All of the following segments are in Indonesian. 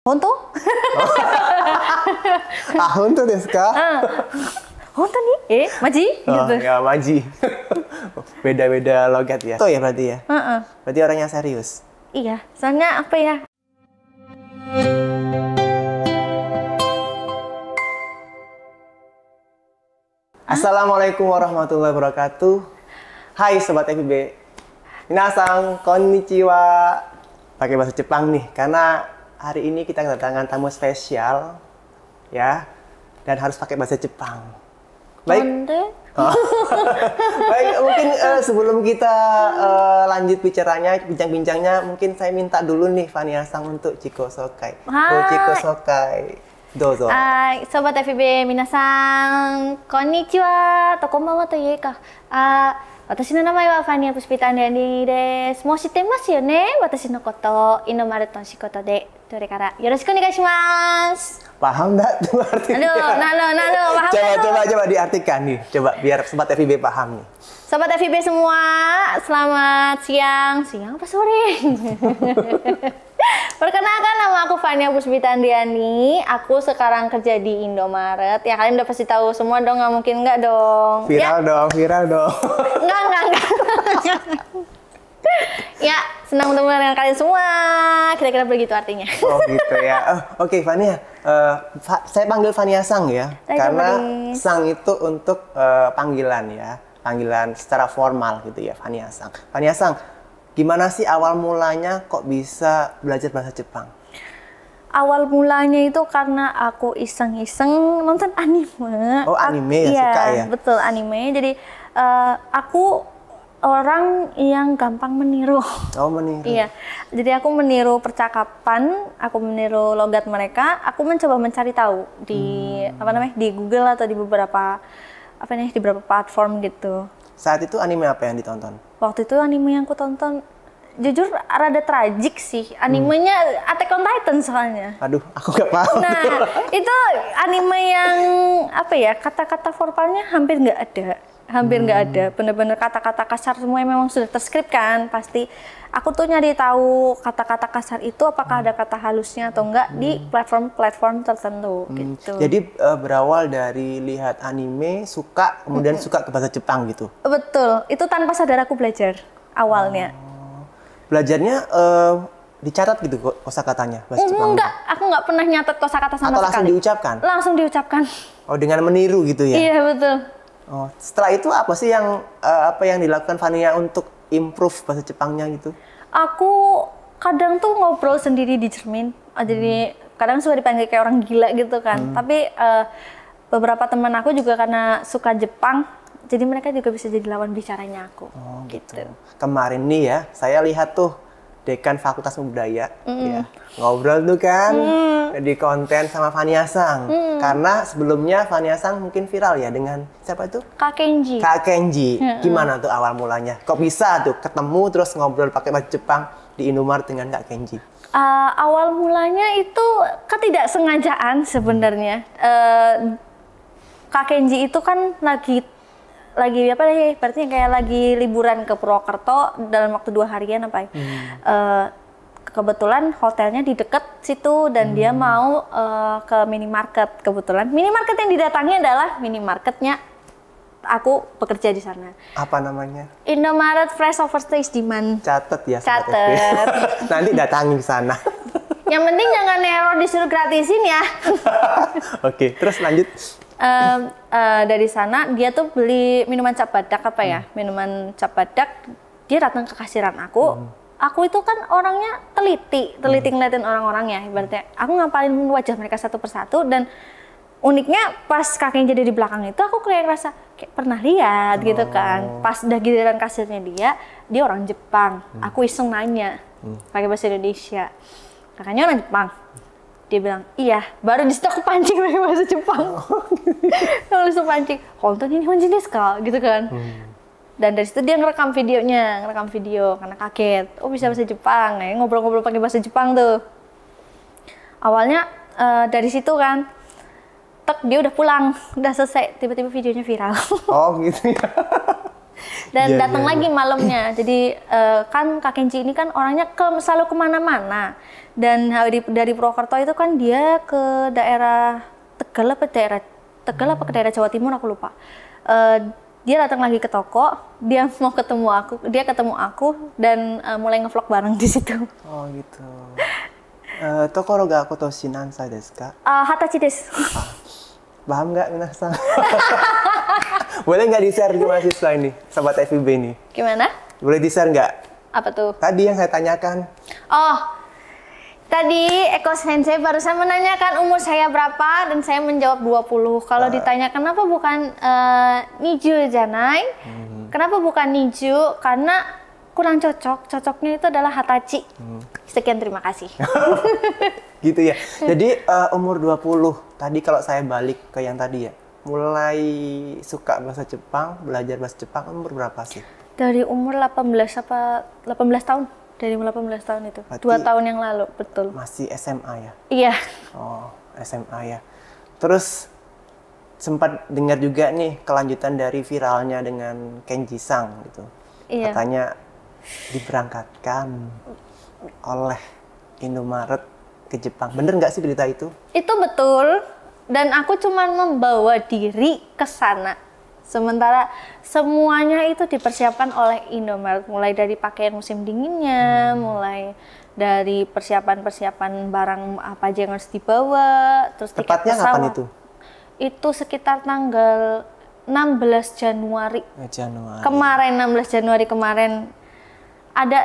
本当？あ、本当ですか？本当に？マジ？gitu. Ya, maji. Beda-beda logat ya. Itu ya berarti ya? Berarti orangnya serius. Iya, soalnya apa ya? Assalamualaikum warahmatullahi wabarakatuh. Hai Sobat FIB. Minasan, konnichiwa. Pakai bahasa Jepang nih, karena hari ini kita kedatangan tamu spesial. Ya, dan harus pakai bahasa Jepang. Baik. Oh. Baik, mungkin sebelum kita lanjut bincang-bincangnya, mungkin saya minta dulu nih Fania-san untuk Chiko Sokai. Chiko Sokai, dozo. Hai, Sobat FIB 皆さん、こんにちは。とこんばんはというか、私の名前はファニア・プスピタンデアニーです。もう知ってますよね、私のこと。イノマルトの仕事で。それからよろしくお願いします。Paham nggak tuh artinya? Paham. Coba diartikan nih. Coba biar Sobat FIB paham nih. Sobat FIB semua, selamat siang. Siang apa sore? Perkenalkan, nama aku Fania Puspita Andiani. Aku sekarang kerja di Indomaret. Ya kalian udah pasti tahu semua dong, nggak mungkin nggak dong. Viral dong. Enggak. Ya, senang bertemu dengan kalian semua. Kira-kira begitu artinya. Oh gitu ya. Oke, Fania. Saya panggil Fania Sang ya. Karena Sang itu untuk panggilan ya. Panggilan secara formal gitu ya, Fania Sang. Fania Sang, gimana sih awal mulanya kok bisa belajar bahasa Jepang? Awal mulanya itu karena aku iseng-iseng nonton anime. Oh, anime ya, suka ya? Betul, anime. Jadi aku orang yang gampang meniru. Oh, meniru. Iya. Jadi aku meniru percakapan, aku meniru logat mereka, aku mencoba mencari tahu di di Google atau di beberapa di beberapa platform gitu. Saat itu anime apa yang ditonton? Waktu itu anime yang aku tonton jujur rada tragik sih. Animenya Attack on Titan soalnya. Aduh, aku gak paham. Nah, itu anime yang kata-kata formalnya hampir nggak ada. Bener-bener kata-kata kasar semua memang sudah terskrip kan. Pasti aku tuh nyari tahu kata-kata kasar itu apakah ada kata halusnya atau enggak di platform-platform tertentu gitu. Jadi berawal dari lihat anime, suka, kemudian suka ke bahasa Jepang gitu? Betul, itu tanpa sadar aku belajar awalnya. Belajarnya dicatat gitu kosakatanya bahasa Jepang? Enggak, aku nggak pernah nyatet kosakata sama sekali. Atau langsung diucapkan? Langsung diucapkan. Oh, dengan meniru gitu ya? Iya, betul. Oh, setelah itu apa sih yang dilakukan Fania untuk improve bahasa Jepangnya gitu? Aku kadang tuh ngobrol sendiri di cermin. Jadi kadang suka dipanggil kayak orang gila gitu kan. Tapi beberapa teman aku juga karena suka Jepang, jadi mereka juga bisa jadi lawan bicaranya aku. Oh gitu. Kemarin nih ya, saya lihat tuh Dekan Fakultas Budaya ya, ngobrol tuh kan di konten sama Fania Sang. Karena sebelumnya Fania Sang mungkin viral ya dengan siapa itu? Kak Kenji. Kak Kenji. Gimana tuh awal mulanya? Kok bisa tuh ketemu terus ngobrol pakai bahasa Jepang di Indomaret dengan Kak Kenji? Awal mulanya itu ketidaksengajaan sebenarnya. Kak Kenji itu kan lagi berarti kayak lagi liburan ke Purwokerto dalam waktu 2 harian kebetulan hotelnya di dekat situ dan dia mau ke minimarket. Kebetulan minimarket yang didatangi adalah minimarketnya aku bekerja di sana. Apa namanya? Indomaret Fresh Overstock Diman. Catet ya. Catet. Nanti datangi ke sana. Yang penting jangan error disuruh gratisin ya. Oke, terus lanjut. Dari sana dia tuh beli minuman cap badak minuman cap badak. Dia datang ke kasiran aku. Aku itu kan orangnya teliti ngeliatin orang-orangnya. Ibaratnya aku ngapalin wajah mereka satu persatu, dan uniknya pas kakeknya jadi di belakang itu aku kayak ngerasa kayak pernah lihat gitu kan. Pas udah giliran kasirnya dia orang Jepang. Aku iseng nanya pakai bahasa Indonesia. Kakaknya orang Jepang. Dia bilang, iya, baru di situ aku pancing pakai bahasa Jepang. Langsung pancing, "Hontou ni Nihonjin desu ka?" gitu kan. Dan dari situ dia ngerekam video karena kaget. Oh, bisa bahasa Jepang, ngobrol-ngobrol pakai bahasa Jepang tuh. Awalnya dari situ kan, dia udah pulang, udah selesai, tiba-tiba videonya viral. Oh gitu ya. Dan Iya, datang iya, lagi malamnya. Jadi kan Kak Kenji ini kan orangnya selalu kemana-mana. Dan dari Purwokerto itu kan dia ke daerah Tegal apa ke daerah Jawa Timur, aku lupa. Dia datang lagi ke toko, dia mau ketemu aku, dia ketemu aku dan mulai ngevlog bareng di situ. Oh gitu. Tokoro ga kotoshi nansai desu ka? Hatachi desu. Paham nggak minasan? Boleh nggak di-share ke mahasiswa ini, sobat FIB ini? Gimana? Boleh di-share nggak? Apa tuh? Tadi yang saya tanyakan. Oh, tadi Eko Sensei barusan menanyakan umur saya berapa dan saya menjawab 20. Kalau ditanya kenapa bukan Niju Janai? Kenapa bukan Niju? Karena kurang cocok. Cocoknya itu adalah Hatachi. Sekian, terima kasih. Gitu ya. Jadi umur 20. Tadi kalau saya balik ke yang tadi ya. Mulai suka bahasa Jepang, belajar bahasa Jepang umur berapa sih? Dari umur 18 tahun. Dari 18 tahun itu. Berarti 2 tahun yang lalu, betul. Masih SMA ya? Iya. Oh, SMA ya. Terus sempat dengar juga nih kelanjutan dari viralnya dengan Kenji Sang gitu. Iya. Katanya diberangkatkan oleh Indomaret ke Jepang. Bener nggak sih berita itu? Itu betul. Dan aku cuma membawa diri ke sana. Sementara semuanya itu dipersiapkan oleh Indomaret. Mulai dari pakaian musim dinginnya, mulai dari persiapan-persiapan barang apa aja yang harus dibawa, terus tiket Tepatnya pesawat. kapan itu? Itu sekitar tanggal 16 Januari. Januari. Kemarin 16 Januari kemarin.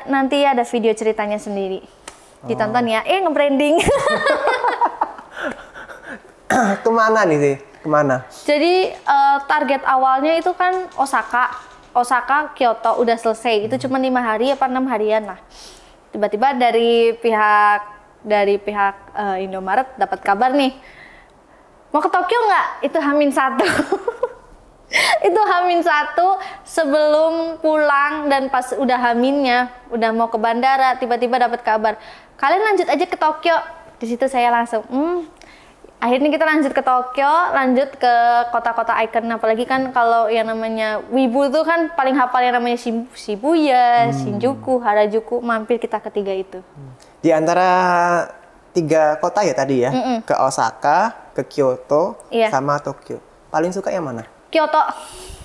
Nanti ada video ceritanya sendiri. Ditonton ya. Nge-branding. Kemana nih sih? Kemana? Jadi target awalnya itu kan Osaka, Kyoto udah selesai. Itu cuma 5 hari apa 6 harian lah. Tiba-tiba dari pihak Indomaret dapat kabar nih, mau ke Tokyo nggak? Itu H-1. Itu H-1 sebelum pulang, dan pas udah H-nya, udah mau ke bandara, tiba-tiba dapat kabar, kalian lanjut aja ke Tokyo. Di situ saya langsung, akhirnya kita lanjut ke Tokyo, lanjut ke kota-kota ikon. Apalagi kan kalau yang namanya Wibu tuh kan paling hafal yang namanya Shibuya, Shinjuku, Harajuku, mampir kita ketiga itu. Di antara 3 kota ya tadi ya? Ke Osaka, ke Kyoto, Iya. sama Tokyo. Paling suka yang mana? Kyoto.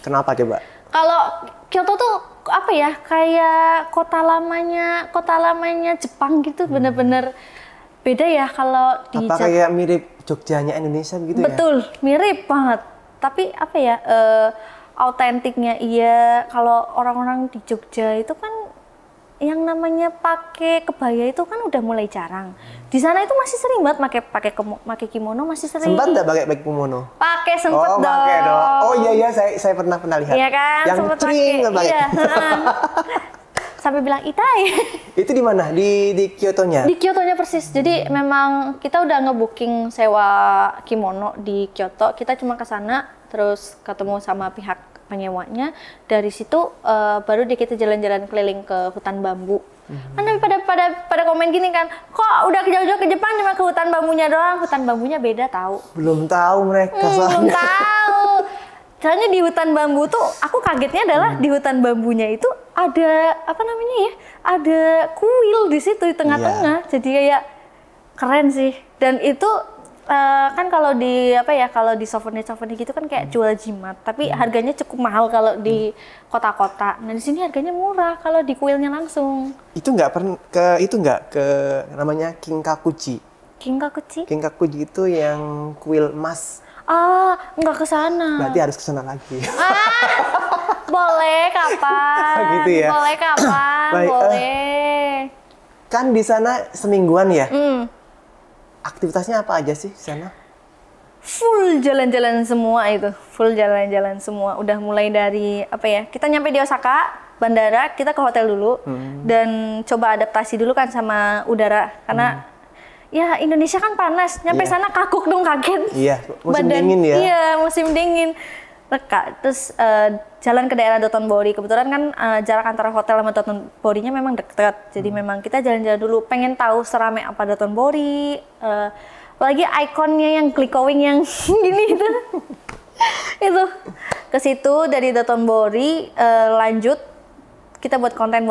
Kenapa coba? Kalau Kyoto tuh apa ya, kayak kota lamanya Jepang gitu, bener-bener beda ya kalau di Apa kayak mirip Jogjanya Indonesia begitu ya? Betul, mirip banget. Tapi apa ya, autentiknya iya. Kalau orang-orang di Jogja itu kan yang namanya pakai kebaya itu kan udah mulai jarang. Di sana itu masih sering banget pakai kimono, masih sering. Sempat nggak pakai kimono? Pakai, sempet dong. Pakai dong. Oh iya saya pernah lihat. Iya kan, Yang sempet cering nggak pakai. Iya. Sampai bilang Itai. Itu di mana? Di Kyoto-nya? Di Kyoto-nya persis. Jadi memang kita udah ngebooking sewa kimono di Kyoto. Kita cuma ke sana, terus ketemu sama pihak penyewanya. Dari situ baru deh kita jalan-jalan keliling ke hutan bambu. Kan tapi pada komen gini kan, kok udah jauh-jauh ke Jepang cuma ke hutan bambunya doang. Hutan bambunya beda tahu. Belum tahu mereka Belum soalnya. tahu. Soalnya di hutan bambu tuh, aku kagetnya adalah di hutan bambunya itu ada apa namanya ya? Ada kuil di situ di tengah-tengah. Jadi kayak keren sih. Dan itu kan kalau di kalau di souvenir gitu kan kayak jual jimat, tapi harganya cukup mahal kalau di kota-kota. Nah di sini harganya murah kalau di kuilnya langsung. Itu nggak pernah ke namanya Kinkakuji. Kinkakuji itu yang kuil emas. Nggak ke sana. Berarti harus ke sana lagi. Boleh kapan? Gitu ya. Boleh kapan? Baik, boleh. Kan di sana semingguan ya. Aktivitasnya apa aja sih di sana? Full jalan-jalan semua itu. Full jalan-jalan semua. Udah mulai dari kita nyampe di Osaka, bandara, kita ke hotel dulu dan coba adaptasi dulu kan sama udara karena ya Indonesia kan panas, nyampe sana kagok dong, kaget. Iya, musim dingin ya. Iya, musim dingin. Terus jalan ke daerah Dotonbori. Kebetulan kan jarak antara hotel sama Dotonborinya memang dekat. Jadi memang kita jalan-jalan dulu, pengen tahu seramai apa Dotonbori. Apalagi ikonnya yang glowing yang gini itu. Itu ke situ dari Dotonbori lanjut kita buat konten,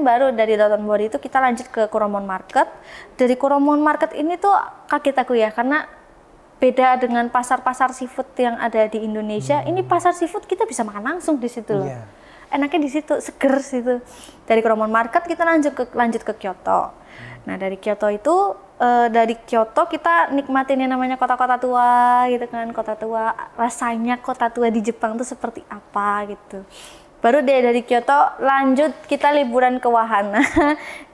baru dari Dotonbori itu kita lanjut ke Kuromon Market. Dari Kuromon Market ini tuh kaget aku ya, karena beda dengan pasar-pasar seafood yang ada di Indonesia. Ini pasar seafood kita bisa makan langsung di situ loh. Enaknya di situ, seger situ. Dari Kuromon Market kita lanjut ke Kyoto. Nah dari Kyoto itu, dari Kyoto kita nikmatin yang namanya kota-kota tua gitu kan, kota tua. Rasanya kota tua di Jepang tuh seperti apa gitu. Baru dari Kyoto lanjut kita liburan ke Wahana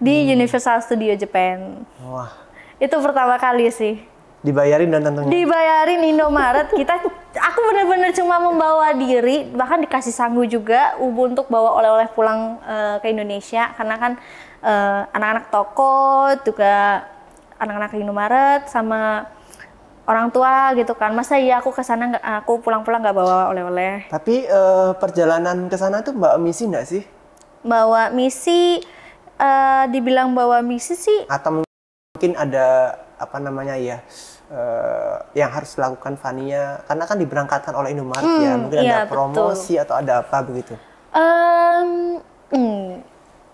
di Universal Studio Japan. Wah. Itu pertama kali sih. Dibayarin dan tentunya. Dibayarin Indomaret. Aku benar-benar cuma membawa diri, bahkan dikasih sanggu juga untuk bawa oleh-oleh pulang ke Indonesia, karena kan anak-anak toko juga anak-anak Indomaret sama orang tua gitu kan. Masa iya aku kesana aku pulang-pulang nggak bawa oleh-oleh. Tapi perjalanan ke sana tuh Mbak misi nggak sih? Bawa misi, dibilang bawa misi sih. Atau mungkin ada apa namanya ya, yang harus dilakukan Fania, karena kan diberangkatkan oleh Indomaret ya. Mungkin ada promosi betul. Atau ada apa begitu?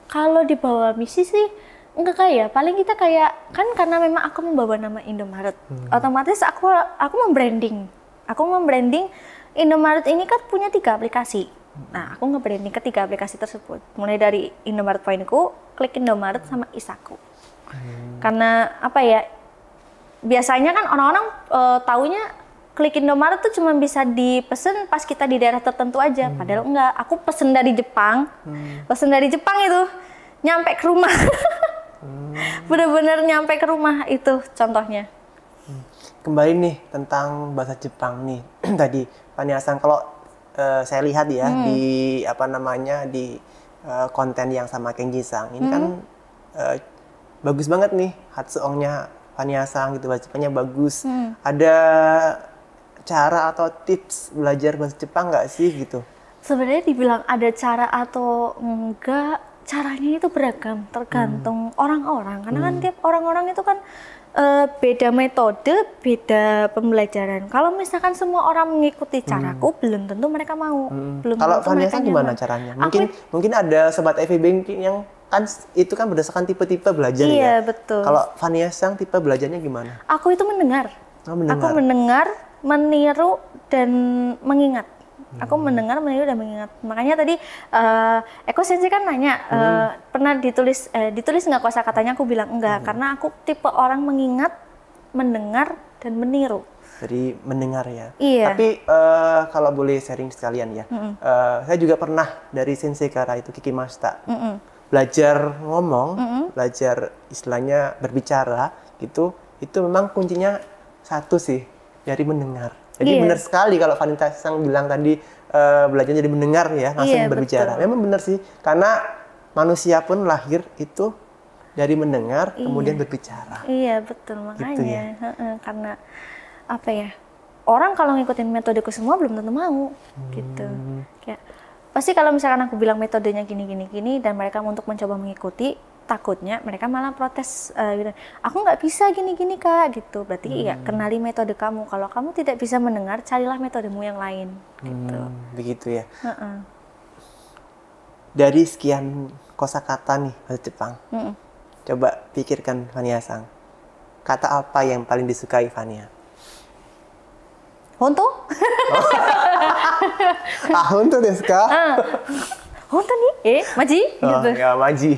Kalau dibawa misi sih enggak, kayak paling kita kayak kan karena memang aku membawa nama Indomaret, otomatis aku membranding Indomaret ini kan punya 3 aplikasi. Nah aku nge-branding ke 3 aplikasi tersebut, mulai dari Indomaret Pointku, Klik Indomaret, sama Isaku. Karena apa ya, biasanya kan orang-orang taunya Klik Indomaret tuh cuma bisa dipesen pas kita di daerah tertentu aja, padahal enggak. Aku pesen dari Jepang, itu nyampe ke rumah. Bener-bener nyampe ke rumah itu contohnya. Kembali nih tentang bahasa Jepang nih. Tadi Fania Sang, kalau saya lihat ya di apa namanya di konten yang sama Kenji Sang ini kan bagus banget nih Hatsuong-nya Fania Sang gitu, bahasa Jepangnya bagus. Ada cara atau tips belajar bahasa Jepang nggak sih gitu? Sebenarnya dibilang ada cara atau enggak, caranya itu beragam, tergantung orang-orang. Karena kan tiap orang-orang itu kan beda metode, beda pembelajaran. Kalau misalkan semua orang mengikuti caraku, belum tentu mereka mau. Kalau Fania Sang gimana caranya? Mungkin ada sobat FEB yang kan itu kan berdasarkan tipe-tipe belajar ya. Iya, betul. Kalau Fania Sang tipe belajarnya gimana? Aku itu mendengar. Aku mendengar, meniru, dan mengingat. Aku mendengar, meniru, dan mengingat. Makanya tadi Eko Sensei kan nanya, pernah ditulis nggak kosakatanya? Aku bilang enggak, karena aku tipe orang mengingat, mendengar, dan meniru. Jadi mendengar ya. Iya. Tapi kalau boleh sharing sekalian ya, saya juga pernah dari Sensei Kara itu Kikimashita. Belajar ngomong, belajar istilahnya berbicara gitu, itu memang kuncinya satu sih, dari mendengar. Jadi benar sekali kalau Fania Sang bilang tadi belajar jadi mendengar ya, langsung berbicara. Betul. Memang benar sih, karena manusia pun lahir itu dari mendengar kemudian berbicara. Iya betul, makanya gitu ya? Karena apa ya, orang kalau ngikutin metodeku semua belum tentu mau gitu. Kayak pasti kalau misalkan aku bilang metodenya gini dan mereka untuk mencoba mengikuti, takutnya mereka malah protes gitu. Aku nggak bisa gini Kak gitu. Berarti ya kenali metode kamu. Kalau kamu tidak bisa mendengar, carilah metodemu yang lain gitu. Begitu ya. Dari sekian kosakata nih bahasa Jepang, coba pikirkan Fania Sang, kata apa yang paling disukai Fania? Honto? Honto desu ka? Honto nih? Maji? Gitu. Ya maji.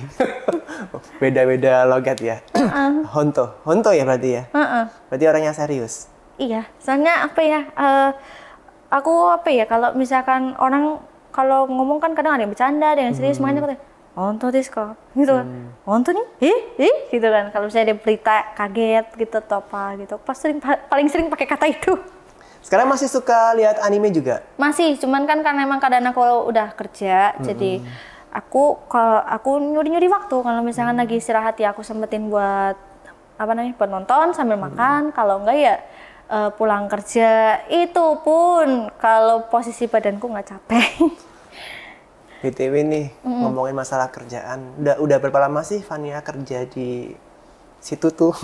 Beda-beda logat ya. Honto ya berarti ya. Berarti orangnya serius. Iya, soalnya apa ya? Aku apa ya? Kalau misalkan orang kalau ngomong kan kadang ada yang bercanda, ada yang serius, makanya aku tanya, honto desu ka? Gitu kan. Honto nih? Gitu kan. Kalau misalnya ada berita kaget gitu atau apa gitu, paling sering pakai kata itu. Sekarang masih suka lihat anime juga? Masih, cuman kan karena emang keadaan aku udah kerja, jadi aku nyuri waktu. Kalau misalkan lagi istirahat ya aku sempetin buat buat nonton sambil makan. Kalau enggak ya pulang kerja, itu pun kalau posisi badanku nggak capek. BTW nih, ngomongin masalah kerjaan, udah berapa lama sih Fania kerja di situ tuh?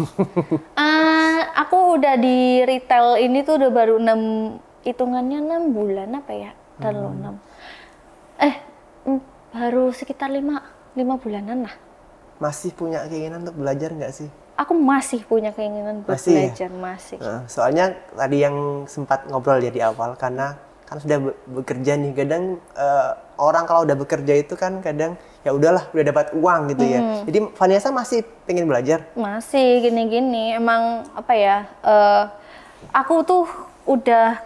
Aku udah di retail ini tuh udah baru hitungannya 6 bulan apa ya? Terlalu 6. Baru sekitar 5 bulanan lah. Masih punya keinginan untuk belajar nggak sih? Aku masih punya keinginan buat Masih ya? belajar, masih. Soalnya tadi yang sempat ngobrol ya di awal, karena kan sudah bekerja nih, kadang orang kalau udah bekerja itu kan kadang ya udahlah udah dapat uang gitu ya. Jadi Vanessa masih pengen belajar? Masih gini-gini, emang apa ya? Aku tuh udah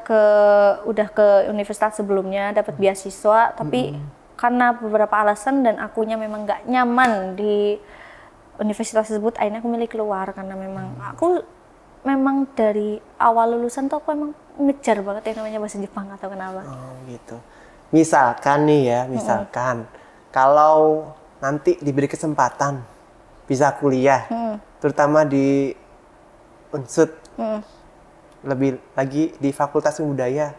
ke universitas sebelumnya dapat beasiswa, tapi karena beberapa alasan dan akunya memang nggak nyaman di universitas tersebut, akhirnya aku milih keluar karena memang aku memang dari awal lulusan tuh aku emang ngejar banget yang namanya bahasa Jepang atau kenapa. Oh gitu. Misalkan nih ya, misalkan kalau nanti diberi kesempatan bisa kuliah, terutama di Unsud, lebih lagi di Fakultas Budaya,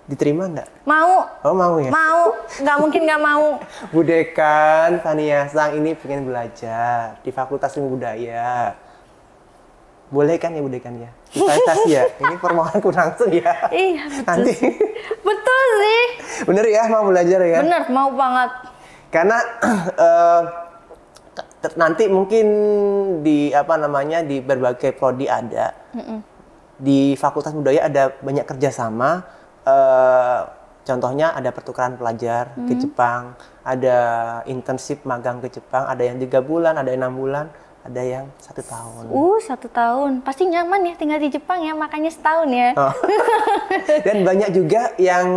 diterima nggak? Mau. Oh mau ya? Mau, nggak mungkin nggak mau. Budekan, Fania Sang ini pengen belajar di Fakultas Ilmu Budaya. Boleh kan ya Budekan ya? Investasi ya? Ini permohonanku langsung ya? Iya, betul Nanti. sih. Betul sih. Bener ya mau belajar ya? Bener, mau banget. Karena nanti mungkin di di berbagai prodi ada. Di Fakultas Budaya ada banyak kerjasama. Contohnya ada pertukaran pelajar ke Jepang, ada internship magang ke Jepang, ada yang 3 bulan, ada yang 6 bulan, ada yang 1 tahun. 1 tahun, pasti nyaman ya tinggal di Jepang ya, makanya setahun ya. Oh. Dan banyak juga yang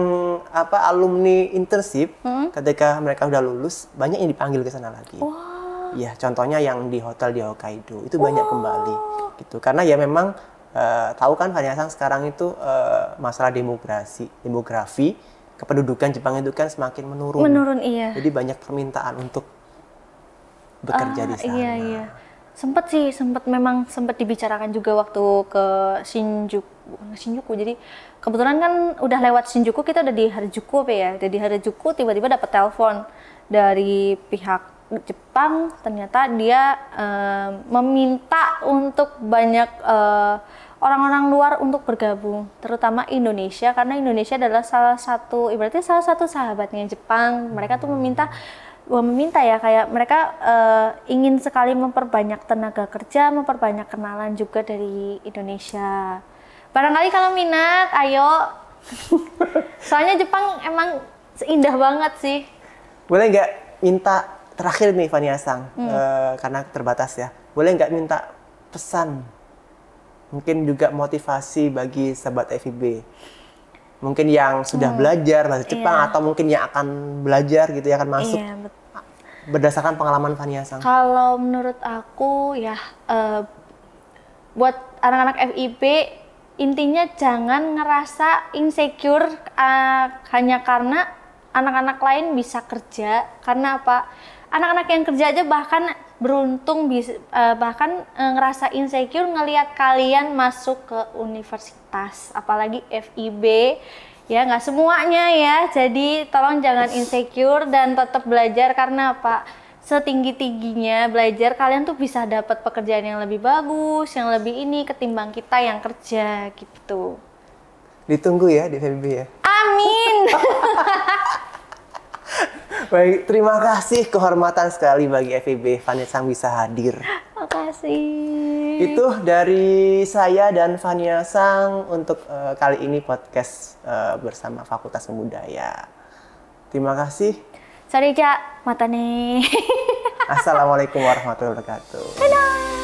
alumni internship, ketika mereka udah lulus, banyak yang dipanggil ke sana lagi. Wow. Ya, contohnya yang di hotel di Hokkaido itu banyak kembali, gitu. Karena ya memang tahu kan Fania Sang sekarang itu masalah demografi, kependudukan Jepang itu kan semakin menurun. Menurun, iya. Jadi banyak permintaan untuk bekerja di sana. Iya. Sempat dibicarakan juga waktu ke Shinjuku. Jadi kebetulan kan udah lewat Shinjuku, kita udah di Harajuku ya. Di Harajuku tiba-tiba dapat telepon dari pihak Jepang, ternyata dia meminta untuk banyak orang-orang luar untuk bergabung, terutama Indonesia, karena Indonesia adalah salah satu sahabatnya Jepang. Mereka tuh meminta ya, kayak mereka ingin sekali memperbanyak tenaga kerja, memperbanyak kenalan juga dari Indonesia. Barangkali kalau minat, ayo. Soalnya Jepang emang indah banget sih. Boleh nggak minta terakhir nih Fania Sang, karena terbatas ya. Boleh nggak minta pesan, mungkin juga motivasi bagi sahabat FIB, mungkin yang sudah belajar bahasa Jepang atau mungkin yang akan belajar gitu, yang akan masuk berdasarkan pengalaman Fania Sang. Kalau menurut aku ya, buat anak-anak FIB, intinya jangan ngerasa insecure hanya karena anak-anak lain bisa kerja. Karena apa? Anak-anak yang kerja aja bahkan beruntung bahkan ngerasa insecure ngelihat kalian masuk ke universitas, apalagi FIB ya, nggak semuanya ya. Jadi tolong jangan insecure dan tetap belajar, karena apa? Setinggi-tingginya belajar, kalian tuh bisa dapat pekerjaan yang lebih bagus, yang lebih ini ketimbang kita yang kerja gitu. Ditunggu ya di FIB ya. Amin. Baik, terima kasih, kehormatan sekali bagi FIB Fania Sang bisa hadir. Makasih. Itu dari saya dan Fania Sang untuk kali ini podcast bersama Fakultas Budaya. Terima kasih. Sorry, Cak. Mata nih. Assalamualaikum warahmatullahi wabarakatuh. Dadah.